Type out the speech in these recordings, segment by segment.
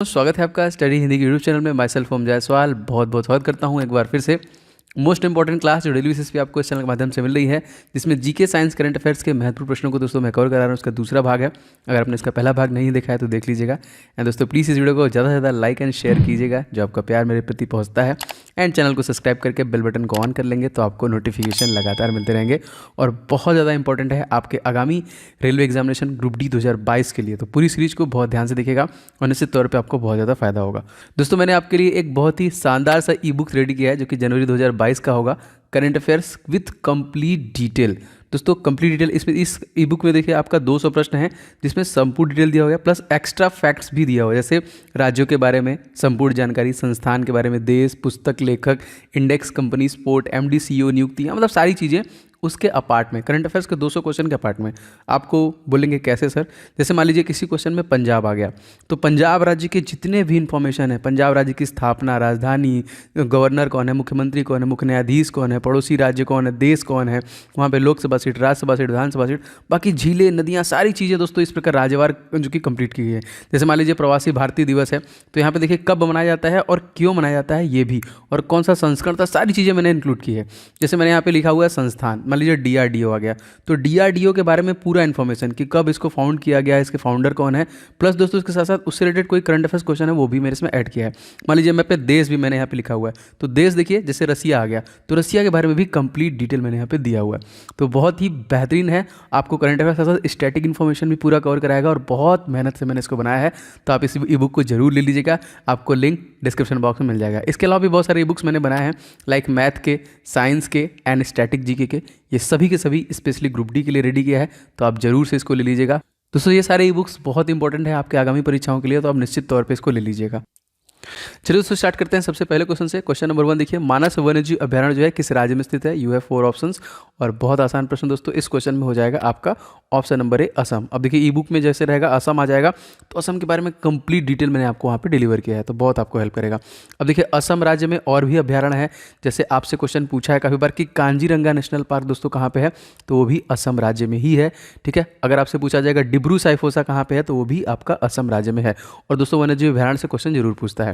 स्वागत है आपका स्टडी हिंदी के यूट्यूब चैनल में। माई सेल्फ ओम जायसवाल बहुत बहुत स्वागत करता हूं एक बार फिर से। मोस्ट इंपॉर्टेंट क्लास जो डेली बेसिस पे आपको इस चैनल के माध्यम से मिल रही है, जिसमें जीके साइंस करंट अफेयर्स के महत्वपूर्ण प्रश्नों को दोस्तों मैं कवर करा रहा हूँ। उसका दूसरा भाग है। अगर आपने इसका पहला भाग नहीं देखा है तो देख लीजिएगा। एंड दोस्तों प्लीज़ इस वीडियो को ज़्यादा से ज़्यादा लाइक एंड शेयर कीजिएगा, जो आपका प्यार मेरे प्रति पहुँचता है। एंड चैनल को सब्सक्राइब करके बेल बटन को ऑन कर लेंगे तो आपको नोटिफिकेशन लगातार मिलते रहेंगे। और बहुत ज़्यादा इंपॉर्टेंट है आपके आगामी रेलवे एग्जामिनेशन ग्रुप डी 2022 के लिए, तो पूरी सीरीज को बहुत ध्यान से देखिएगा और निश्चित तौर पे आपको बहुत ज़्यादा फायदा होगा। दोस्तों मैंने आपके लिए एक बहुत ही शानदार सा ई बुक रेडी किया है, जो कि जनवरी 2022 का होगा, current affairs with complete detail. दोस्तों कंप्लीट डिटेल इसमें इस ई बुक में देखिए आपका 200 प्रश्न हैं, जिसमें संपूर्ण डिटेल दिया हुआ है, प्लस एक्स्ट्रा फैक्ट्स भी दिया हुआ है, जैसे राज्यों के बारे में संपूर्ण जानकारी, संस्थान के बारे में, देश, पुस्तक, लेखक, index, company, sport, MD, CEO, नियुक्तियाँ, मतलब सारी चीज़ें उसके अपार्ट में, करंट अफेयर्स के 200 क्वेश्चन के अपार्ट में। आपको बोलेंगे कैसे सर? जैसे मान लीजिए किसी क्वेश्चन में पंजाब आ गया, तो पंजाब राज्य के जितने भी इंफॉर्मेशन है, पंजाब राज्य की स्थापना, राजधानी, गवर्नर कौन है, मुख्यमंत्री कौन है, मुख्य न्यायाधीश कौन है, पड़ोसी राज्य कौन है, देश कौन है, वहाँ पे लोकसभा सीट, राज्यसभा सीट, विधानसभा सीट, बाकी झीलें, नदियाँ, सारी चीज़ें दोस्तों इस प्रकार राज्यवार जो कि कंप्लीट की गई है। जैसे मान लीजिए प्रवासी भारतीय दिवस है, तो यहाँ पे देखिए कब मनाया जाता है और क्यों मनाया जाता है ये भी, और कौन सा संस्करण था, सारी चीज़ें मैंने इंक्लूड की है। जैसे मैंने यहाँ पे लिखा हुआ है संस्थान, मान लीजिए डीआरडीओ आ गया, तो डीआरडीओ के बारे में पूरा इन्फॉर्मेशन कि कब इसको फाउंड किया गया है, इसके फाउंडर कौन है, प्लस दोस्तों इसके साथ साथ उससे रिलेटेड कोई करंट अफेयर्स क्वेश्चन है वो भी मेरे इसमें ऐड किया है। मान लीजिए मैं पे देश भी मैंने यहाँ पे लिखा हुआ है, तो देश देखिए जैसे रसिया आ गया, तो रसिया के बारे में भी कंप्लीट डिटेल मैंने यहाँ पे दिया हुआ है। तो बहुत ही बेहतरीन है, आपको करंट अफेयर्स के साथ साथ स्टैटिक इन्फॉर्मेशन भी पूरा कवर कराएगा, और बहुत मेहनत से मैंने इसको बनाया है। तो आप इस ई बुक को जरूर ले लीजिएगा, आपको लिंक डिस्क्रिप्शन बॉक्स में मिल जाएगा। इसके अलावा भी बहुत सारे ई बुक्स मैंने बनाए हैं, लाइक मैथ के, साइंस के एंड स्टैटिक जीके के, ये सभी के सभी स्पेशली ग्रुप डी के लिए रेडी किया है, तो आप जरूर से इसको ले लीजिएगा। दोस्तों ये सारे ई बुक्स बहुत इंपॉर्टेंट है आपके आगामी परीक्षाओं के लिए, तो आप निश्चित तौर पे इसको ले लीजिएगा। चलिए दोस्तों स्टार्ट करते हैं सबसे पहले क्वेश्चन से। क्वेश्चन नंबर 1 देखिए, मानस वन्यजीव अभयारण्य जो है किस राज्य में स्थित है? यू हैव 4 ऑप्शंस, और बहुत आसान प्रश्न दोस्तों। इस क्वेश्चन में हो जाएगा आपका ऑप्शन नंबर ए असम। अब देखिए ई बुक में जैसे रहेगा असम आ जाएगा, तो असम के बारे में कंप्लीट डिटेल मैंने आपको वहाँ पे डिलीवर किया है, तो बहुत आपको हेल्प करेगा। अब देखिए असम राज्य में और भी अभ्यारण्य है, जैसे आपसे क्वेश्चन पूछा है काफ़ी बार कि कांजीरंगा नेशनल पार्क दोस्तों कहाँ पे है, तो वो भी असम राज्य में ही है। ठीक है, अगर आपसे पूछा जाएगा डिब्रू साइफोसा कहाँ पे है, तो वो भी आपका असम राज्य में है। और दोस्तों वन्यजीव अभ्यारण्य से क्वेश्चन जरूर पूछता है।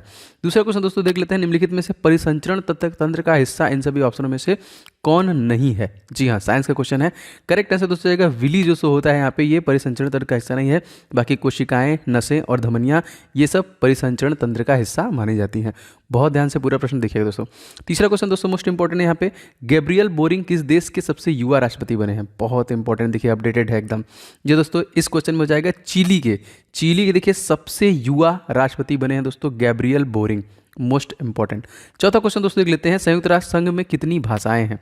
दूसरा क्वेश्चन दोस्तों देख लेते हैं, निम्नलिखित में से परिसंचरण तंत्र का हिस्सा इन सभी ऑप्शनों में से कौन नहीं है? जी हाँ, साइंस का क्वेश्चन है। करेक्ट आंसर दोस्तों जाएगा विली जो सो होता है यहाँ पे, ये परिसंचरण तंत्र का हिस्सा नहीं है। बाकी कोशिकाएं, नसें और धमनियां ये सब परिसंचरण तंत्र का हिस्सा मानी जाती हैं। बहुत ध्यान से पूरा प्रश्न देखिएगा दोस्तों। तीसरा क्वेश्चन दोस्तों मोस्ट इंपॉर्टेंट है यहाँ पे, गैब्रियल बोरिंग किस देश के सबसे युवा राष्ट्रपति बने हैं? बहुत इंपॉर्टेंट, देखिए अपडेटेड है एकदम। जो दोस्तों इस क्वेश्चन में हो जाएगा चिली के देखिए सबसे युवा राष्ट्रपति बने हैं दोस्तों गैब्रियल बोरिंग, मोस्ट इंपॉर्टेंट। चौथा क्वेश्चन दोस्तों देख लेते हैं, संयुक्त राष्ट्र संघ में कितनी भाषाएं हैं?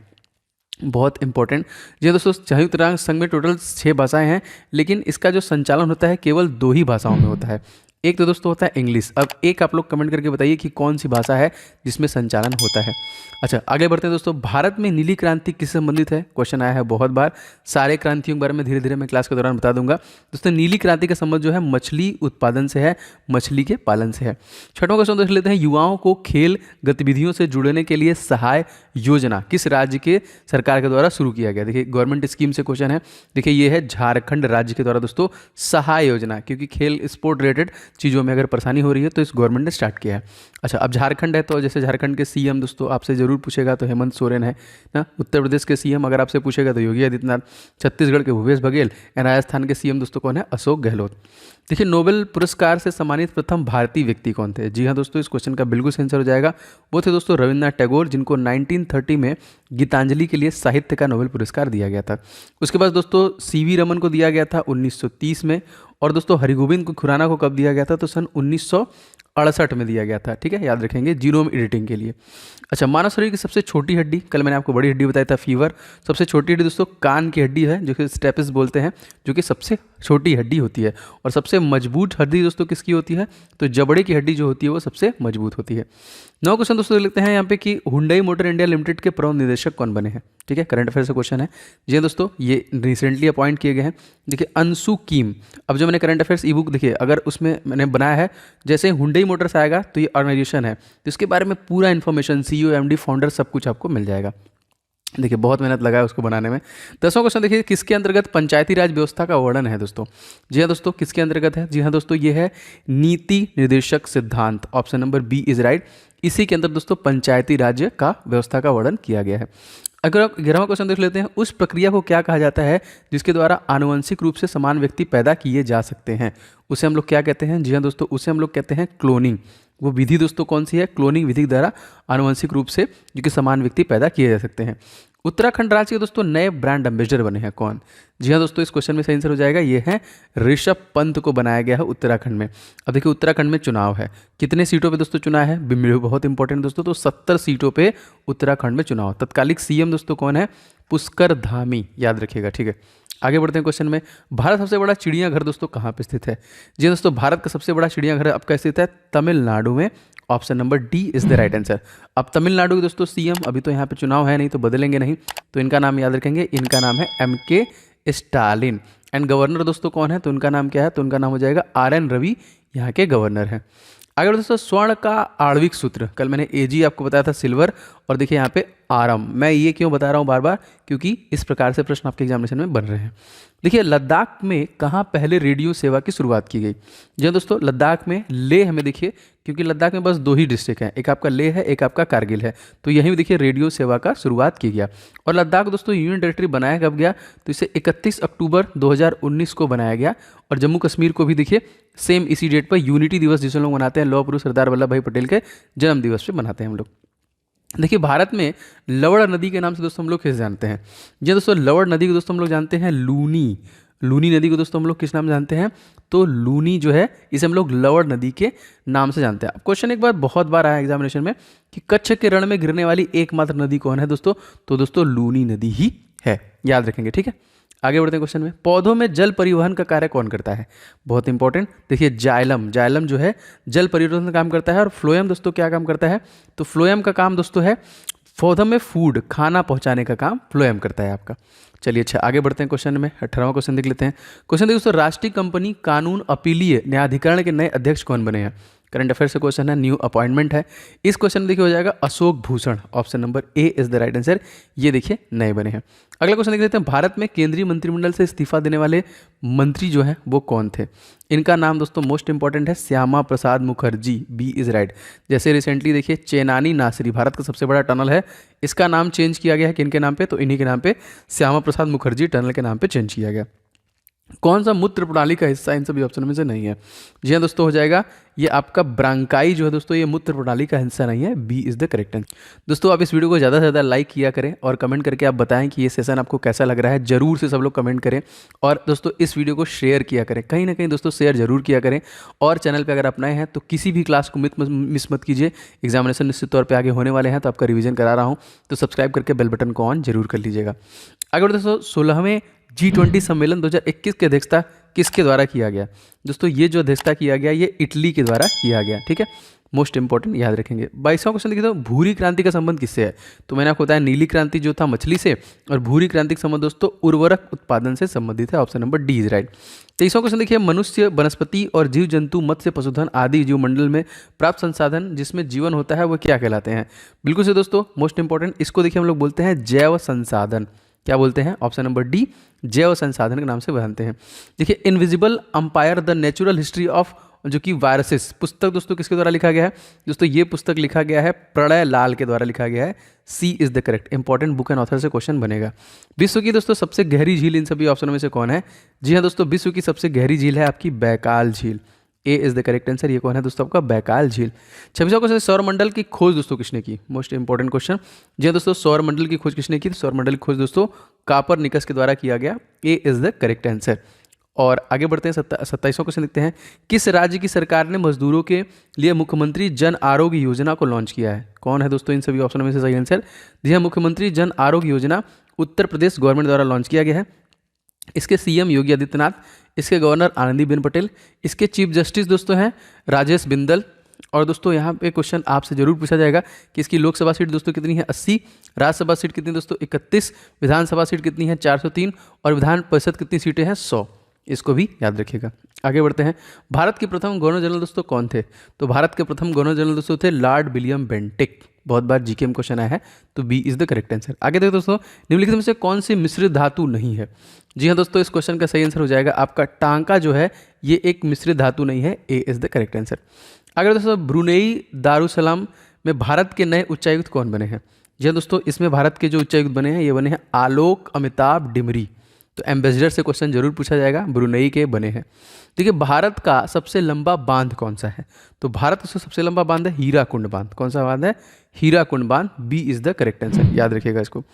बहुत इंपॉर्टेंट जी दोस्तों, संयुक्त राष्ट्र संघ में टोटल 6 भाषाएं हैं, लेकिन इसका जो संचालन होता है केवल 2 ही भाषाओं में होता है। एक तो दोस्तों होता है इंग्लिश। अब एक आप लोग कमेंट करके बताइए कि कौन सी भाषा है जिसमें संचालन होता है। अच्छा आगे बढ़ते हैं दोस्तों, भारत में नीली क्रांति किससे संबंधित है? क्वेश्चन आया है बहुत बार, सारे क्रांतियों के बारे में धीरे धीरे मैं क्लास के दौरान बता दूंगा। दोस्तों नीली क्रांति का संबंध जो है मछली उत्पादन से है, मछली के पालन से है। छठवां क्वेश्चन देख लेते हैं, युवाओं को खेल गतिविधियों से जुड़ने के लिए सहाय योजना किस राज्य के सरकार के द्वारा शुरू किया गया? देखिए गवर्नमेंट स्कीम से क्वेश्चन है। देखिए ये है झारखंड राज्य के द्वारा दोस्तों सहाय योजना, क्योंकि खेल स्पोर्ट रिलेटेड चीज़ों में अगर परेशानी हो रही है तो इस गवर्नमेंट ने स्टार्ट किया है। अच्छा अब झारखंड है, तो जैसे झारखंड के सीएम दोस्तों आपसे जरूर पूछेगा तो हेमंत सोरेन है ना। उत्तर प्रदेश के सीएम अगर आपसे पूछेगा तो योगी आदित्यनाथ, छत्तीसगढ़ के भूपेश बघेल, एंड राजस्थान के सीएम दोस्तों कौन है? अशोक गहलोत। देखिए नोबेल पुरस्कार से सम्मानित प्रथम भारतीय व्यक्ति कौन थे? जी हाँ दोस्तों, इस क्वेश्चन का बिल्कुल आंसर हो जाएगा, वो थे दोस्तों रविन्द्रनाथ टैगोर, जिनको 1930 में गीतांजलि के लिए साहित्य का नोबेल पुरस्कार दिया गया था। उसके बाद दोस्तों सीवी रमन को दिया गया था 1930 में, और दोस्तों हरिगोविंद खुराना को कब दिया गया था? तो सन 1968 में दिया गया था। ठीक है, याद रखेंगे जीनोम एडिटिंग के लिए। अच्छा मानव शरीर की सबसे छोटी हड्डी, कल मैंने आपको बड़ी हड्डी बताया था फीवर, सबसे छोटी हड्डी दोस्तों कान की हड्डी है, जो कि स्टेपिस बोलते हैं, जो कि सबसे छोटी हड्डी होती है। और सबसे मजबूत हड्डी दोस्तों किसकी होती है? तो जबड़े की हड्डी जो होती है वो सबसे मजबूत होती है। 9 क्वेश्चन दोस्तों लिखते हैं यहाँ पे कि हुंडई मोटर इंडिया लिमिटेड के प्रबंध निदेशक कौन बने हैं? ठीक है, करंट अफेयर से क्वेश्चन है जी दोस्तों, ये रिसेंटली अपॉइंट किए गए हैं। देखिए अंशु कीम। अब जो मैंने करंट अफेयर्स ई बुक देखिए, अगर उसमें मैंने बनाया है जैसे हुंडई मोटर्स आएगा तो ये ऑर्गेनाइजेशन है, तो इसके बारे में पूरा इन्फॉर्मेशन, सीईओ, एमडी, फाउंडर सब कुछ आपको मिल जाएगा। देखिए बहुत मेहनत लगा है उसको बनाने में। 10वां क्वेश्चन देखिए, किसके अंतर्गत पंचायती राज व्यवस्था का वर्णन है दोस्तों? जी हाँ दोस्तों, किसके अंतर्गत है? जी हाँ दोस्तों, ये है नीति निर्देशक सिद्धांत, option number b is right. इसी के अंदर दोस्तों पंचायती राज्य का व्यवस्था का वर्णन किया गया है। अगर आप 11वां क्वेश्चन देख लेते हैं, उस प्रक्रिया को क्या कहा जाता है जिसके द्वारा आनुवंशिक रूप से समान व्यक्ति पैदा किए जा सकते हैं? उसे हम लोग क्या कहते हैं? जी हाँ दोस्तों, उसे हम लोग कहते हैं क्लोनिंग। वो विधि दोस्तों कौन सी है? क्लोनिंग विधि के द्वारा आनुवंशिक रूप से जो कि समान व्यक्ति पैदा किए जा सकते हैं। उत्तराखंड राज्य के दोस्तों नए ब्रांड एम्बेसडर बने हैं कौन? जी हाँ दोस्तों, इस क्वेश्चन में सही आंसर हो जाएगा, ये है ऋषभ पंत को बनाया गया है उत्तराखंड में। अब देखिए उत्तराखंड में चुनाव है, कितने सीटों पे दोस्तों चुनाव है? बहुत इंपॉर्टेंट दोस्तों, तो 70 सीटों पे उत्तराखंड में चुनाव। तत्कालिक सीएम दोस्तों कौन है? पुष्कर धामी, याद रखिएगा, ठीक है। आगे बढ़ते हैं क्वेश्चन में, भारत सबसे बड़ा चिड़ियाघर दोस्तों कहाँ पे स्थित है? जी दोस्तों, भारत का सबसे बड़ा चिड़ियाघर आपका स्थित है तमिलनाडु में, option number D is the right answer. अब तमिलनाडु के दोस्तों सीएम, अभी तो यहाँ पे चुनाव है नहीं तो बदलेंगे नहीं, तो इनका नाम याद रखेंगे, इनका नाम है एमके स्टालिन। एंड गवर्नर दोस्तों कौन है? तो उनका नाम क्या है? तो उनका नाम हो जाएगा आरएन रवि, यहाँ के गवर्नर हैं। आगे दोस्तों, स्वर्ण का आणविक सूत्र, कल मैंने एजी आपको बताया था सिल्वर, और देखिए यहाँ पे आरम। मैं ये क्यों बता रहा हूँ बार बार? क्योंकि इस प्रकार से प्रश्न आपके एग्जामिनेशन में बन रहे हैं। देखिए लद्दाख में कहाँ पहले रेडियो सेवा की शुरुआत की गई? जी दोस्तों, लद्दाख में लेह में, देखिए क्योंकि लद्दाख में बस 2 ही डिस्ट्रिक्ट हैं, एक आपका लेह है, एक आपका कारगिल है, तो यहीं देखिए रेडियो सेवा का शुरुआत की गया। और लद्दाख दोस्तों यूनियन टेरिटरी बनाया कब गया? तो इसे 31 अक्टूबर 2019 को बनाया गया। और जम्मू कश्मीर को भी देखिए सेम इसी डेट पर यूनिटी दिवस जिसे लोग मनाते हैं, लौह पुरुष सरदार वल्लभ भाई पटेल के जन्म दिवस पे मनाते हैं हम लोग। देखिए भारत में लवड़ नदी के नाम से दोस्तों हम लोग किसे जानते हैं? जी दोस्तों, लवड़ नदी को दोस्तों हम लोग जानते हैं लूनी। लूनी नदी को दोस्तों हम लोग किस नाम से जानते हैं? तो लूनी जो है इसे हम लोग लवड़ नदी के नाम से जानते हैं। अब क्वेश्चन एक बार बहुत बार आया एग्जामिनेशन में कि कच्छ के रण में गिरने वाली एकमात्र नदी कौन है दोस्तों? तो दोस्तों लूनी नदी ही है, याद रखेंगे, ठीक है। आगे बढ़ते हैं क्वेश्चन में, पौधों में जल परिवहन का कार्य कौन करता है? बहुत इंपॉर्टेंट, देखिए जाइलम, जाइलम जो है जल परिवहन का काम करता है। और फ्लोएम दोस्तों क्या काम करता है? तो फ्लोएम का काम दोस्तों है पौधों में फूड, खाना पहुंचाने का काम फ्लोएम करता है आपका। चलिए अच्छा आगे बढ़ते हैं क्वेश्चन में, 18वां क्वेश्चन देख लेते हैं। क्वेश्चन देखिए दोस्तों, राष्ट्रीय कंपनी कानून अपीलीय न्यायाधिकरण के नए अध्यक्ष कौन बने हैं? करंट अफेयर से क्वेश्चन है, न्यू अपॉइंटमेंट है। इस क्वेश्चन में देखिए हो जाएगा Ashok Bhushan, option number A is the right answer. ये देखिए नए बने हैं। अगला क्वेश्चन देख लेते हैं, भारत में केंद्रीय मंत्रिमंडल से इस्तीफा देने वाले मंत्री जो हैं वो कौन थे? इनका नाम दोस्तों मोस्ट इंपॉर्टेंट है, Shyama Prasad Mukherjee, B is right. जैसे रिसेंटली देखिए चेनानी नासरी, भारत का सबसे बड़ा टनल है, इसका नाम चेंज किया गया है किनके नाम पे? तो इन्हीं के नाम पे, श्यामा प्रसाद मुखर्जी टनल के नाम पे चेंज किया गया। कौन सा मूत्र प्रणाली का हिस्सा इन सभी ऑप्शन में से नहीं है? जी हाँ दोस्तों, हो जाएगा ये आपका ब्रांकाई जो है दोस्तों, ये मूत्र प्रणाली का हिस्सा नहीं है, b is the correct answer. दोस्तों आप इस वीडियो को ज़्यादा से ज़्यादा लाइक किया करें और कमेंट करके आप बताएं कि ये सेशन आपको कैसा लग रहा है, जरूर से सब लोग कमेंट करें। और दोस्तों इस वीडियो को शेयर किया करें, कहीं ना कहीं दोस्तों शेयर जरूर किया करें। और चैनल पर अगर आप नए हैं तो किसी भी क्लास को मिस मत कीजिए, एग्जामिनेशन निश्चित तौर पर आगे होने वाले हैं, तो आपका रिविजन करा रहा हूँ, तो सब्सक्राइब करके बेल बटन को ऑन जरूर कर लीजिएगा। आगे दोस्तों, 16वें G20 सम्मेलन 2021 की अध्यक्षता किसके द्वारा किया गया? दोस्तों ये जो अध्यक्षता किया गया ये इटली के द्वारा किया गया, ठीक है, मोस्ट इंपॉर्टेंट, याद रखेंगे। 22वां क्वेश्चन देखिए, तो भूरी क्रांति का संबंध किससे है? तो मैंने आपको बताया नीली क्रांति जो था मछली से, और भूरी क्रांति का संबंध दोस्तों उर्वरक उत्पादन से संबंधित है, option number D is right. 23वां क्वेश्चन देखिए, मनुष्य, वनस्पति और जीव जंतु, मत्स्य, पशुधन आदि जीव मंडल में प्राप्त संसाधन जिसमें जीवन होता है वो क्या कहलाते हैं? बिल्कुल से दोस्तों, मोस्ट इंपॉर्टेंट, इसको देखिए हम लोग बोलते हैं जैव संसाधन। क्या बोलते हैं? ऑप्शन नंबर डी, जैव संसाधन के नाम से जानते हैं। देखिए invisible umpire the natural history of जो कि वायरसेस, पुस्तक दोस्तों किसके द्वारा लिखा गया है? दोस्तों ये पुस्तक लिखा गया है प्रणय लाल के द्वारा लिखा गया है, C is the correct. Important book and author से क्वेश्चन बनेगा। विश्व की दोस्तों सबसे गहरी झील इन सभी ऑप्शनों में से कौन है? जी हाँ दोस्तों, विश्व की सबसे गहरी झील है आपकी बैकाल झील, ए इज द करेक्ट आंसर। ये कौन है दोस्तों? आपका बैकाल झील। 26वां क्वेश्चन, सौरमंडल की खोज दोस्तों किसने की? Most important question. जी दोस्तों, सौरमंडल की खोज किसने की? तो सौरमंडल की खोज दोस्तों कापरनिकस के द्वारा किया गया, ए इज द करेक्ट आंसर। और आगे बढ़ते हैं, 27वां क्वेश्चन लिखते हैं, किस राज्य की सरकार ने मजदूरों के लिए मुख्यमंत्री जन आरोग्य योजना को लॉन्च किया है? कौन है दोस्तों इन सभी ऑप्शनों में से सही आंसर? जी हाँ, मुख्यमंत्री जन आरोग्य योजना उत्तर प्रदेश गवर्नमेंट द्वारा लॉन्च किया गया है। इसके सीएम योगी आदित्यनाथ, इसके गवर्नर आनंदीबेन पटेल, इसके चीफ जस्टिस दोस्तों हैं राजेश बिंदल। और दोस्तों यहाँ पे क्वेश्चन आपसे जरूर पूछा जाएगा कि इसकी लोकसभा सीट दोस्तों कितनी है? 80, राज्यसभा सीट कितनी दोस्तों? 31, विधानसभा सीट कितनी है? 403, और विधान परिषद कितनी सीटें हैं? 100। इसको भी याद रखिएगा। आगे बढ़ते हैं। भारत के प्रथम गवर्नर जनरल दोस्तों कौन थे? तो भारत के प्रथम गवर्नर जनरल दोस्तों थे लॉर्ड विलियम बेंटिक। बहुत बार जीके में क्वेश्चन आया है, तो b is the correct answer. आगे देखो दोस्तों, निम्नलिखित में से कौन सी मिश्रित धातु नहीं है? जी हाँ दोस्तों, इस क्वेश्चन का सही आंसर हो जाएगा आपका टांका जो है, ये एक मिश्रित धातु नहीं है। ए इज द करेक्ट आंसर। आगे दोस्तों, ब्रुनेई दारुसलाम में भारत के नए उच्चायुक्त कौन बने हैं? जी हाँ दोस्तों, इसमें भारत के जो उच्चायुक्त बने हैं, ये बने हैं आलोक अमिताभ डिमरी। तो एम्बेसडर से क्वेश्चन जरूर पूछा जाएगा, ब्रुनेई के बने हैं। देखिए, भारत का सबसे लंबा बांध कौन सा है? तो भारत का सबसे लंबा बांध है हीराकुंड बांध। कौन सा बांध है? हीराकुंड बांध। B is the correct answer, याद रखिएगा इसको।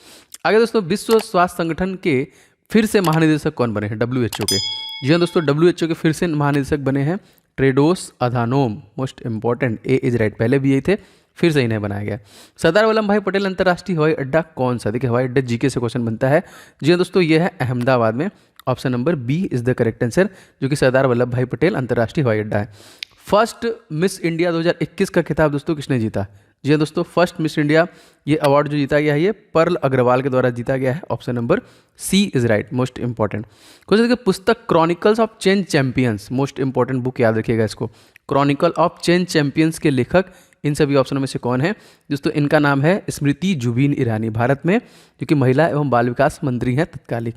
आगे दोस्तों, विश्व स्वास्थ्य संगठन के फिर से महानिदेशक कौन बने हैं? WHO के। जी हाँ दोस्तों, WHO के फिर से महानिदेशक बने हैं Tedros Adhanom. Most important, A is right. पहले भी यही थे, फिर से इन्हें बनाया गया। सरदार वल्लभ भाई पटेल अंतर्राष्ट्रीय हवाई अड्डा कौन सा? देखिए, हवाई अड्डा जीके से क्वेश्चन बनता है। जी हाँ दोस्तों, ये है अहमदाबाद में। Option number b is the correct answer, जो कि सरदार वल्लभ भाई पटेल अंतर्राष्ट्रीय हवाई अड्डा है। फर्स्ट मिस इंडिया 2021 का खिताब दोस्तों किसने जीता? जी हाँ दोस्तों, फर्स्ट मिस इंडिया ये अवार्ड जो जीता गया है, ये पर्ल अग्रवाल के द्वारा जीता गया है। Option number c is right, most important question. देखिए, पुस्तक chronicles of chain champions, most important book, याद रखिएगा इसको। क्रॉनिकल ऑफ चेन चैंपियंस के लेखक इन सभी ऑप्शनों में से कौन है? दोस्तों, इनका नाम है स्मृति जुबिन ईरानी, भारत में, जो कि महिला एवं बाल विकास मंत्री हैं तत्कालीन।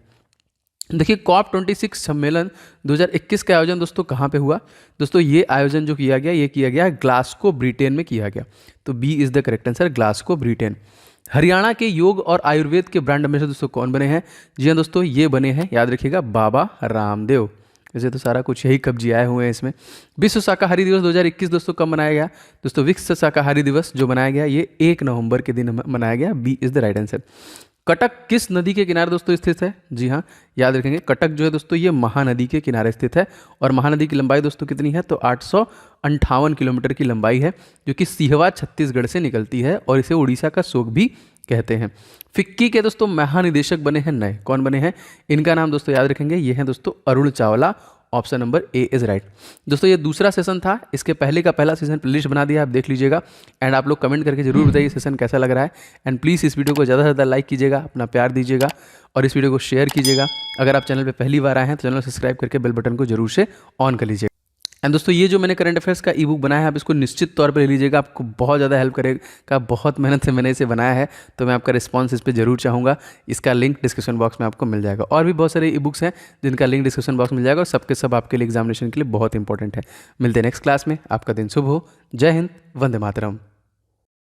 देखिए, COP26 सम्मेलन 2021 का आयोजन दोस्तों कहाँ पे हुआ? दोस्तों, ये आयोजन जो किया गया, ये किया गया ग्लासगो ब्रिटेन में किया गया। तो b is the correct answer, Glasgow Britain. Haryana के योग और आयुर्वेद के ब्रांड एम्बेसडर दोस्तों कौन बने हैं? जी हाँ दोस्तों, ये बने हैं, याद रखिएगा, बाबा रामदेव। वैसे तो सारा कुछ यही कब्जी आए हुए हैं इसमें। विश्व शाकाहारी दिवस 2021 दोस्तों कब मनाया गया? दोस्तों, विश्व शाकाहारी दिवस जो मनाया गया, ये 1 नवंबर के दिन मनाया गया। B is the right answer. Cuttack किस नदी के किनारे दोस्तों स्थित है? जी हाँ, याद रखेंगे, कटक जो है दोस्तों, ये महानदी के किनारे स्थित है। और महानदी की लंबाई दोस्तों कितनी है? तो 858 किलोमीटर की लंबाई है, जो कि सिहवा छत्तीसगढ़ से निकलती है, और इसे उड़ीसा का शोक भी कहते हैं। फिक्की के दोस्तों महानिदेशक बने हैं नए, कौन बने हैं? इनका नाम दोस्तों याद रखेंगे, ये हैं दोस्तों Arun Chawla. Option number A is right. दोस्तों, ये दूसरा सेशन था, इसके पहले का पहला सेशन प्लेलिस्ट बना दिया, आप देख लीजिएगा। एंड आप लोग कमेंट करके जरूर बताइए सेशन कैसा लग रहा है। एंड प्लीज़ इस वीडियो को ज़्यादा से ज़्यादा लाइक कीजिएगा, अपना प्यार दीजिएगा, और इस वीडियो को शेयर कीजिएगा। अगर आप चैनल पर पहली बार आए हैं तो चैनल सब्सक्राइब करके बेल बटन को जरूर से ऑन कर लीजिएगा। एंड दोस्तों, ये जो मैंने करंट अफेयर्स का ई बुक बनाया है, आप इसको निश्चित तौर पर ले लीजिएगा, आपको बहुत ज़्यादा हेल्प करेगा। बहुत मेहनत से मैंने इसे बनाया है, तो मैं आपका रिस्पांस इस पर जरूर चाहूँगा। इसका लिंक डिस्क्रिप्शन बॉक्स में आपको मिल जाएगा। और भी बहुत सारे ई बुक्स हैं जिनका लिंक डिस्क्रिप्शन बॉक्स में मिल जाएगा, और सबके सब आपके लिए एग्जामिनेशन के लिए बहुत इंपॉर्टेंट है। मिलते हैं नेक्स्ट क्लास में। आपका दिन शुभ हो। जय हिंद, वंदे मातरम।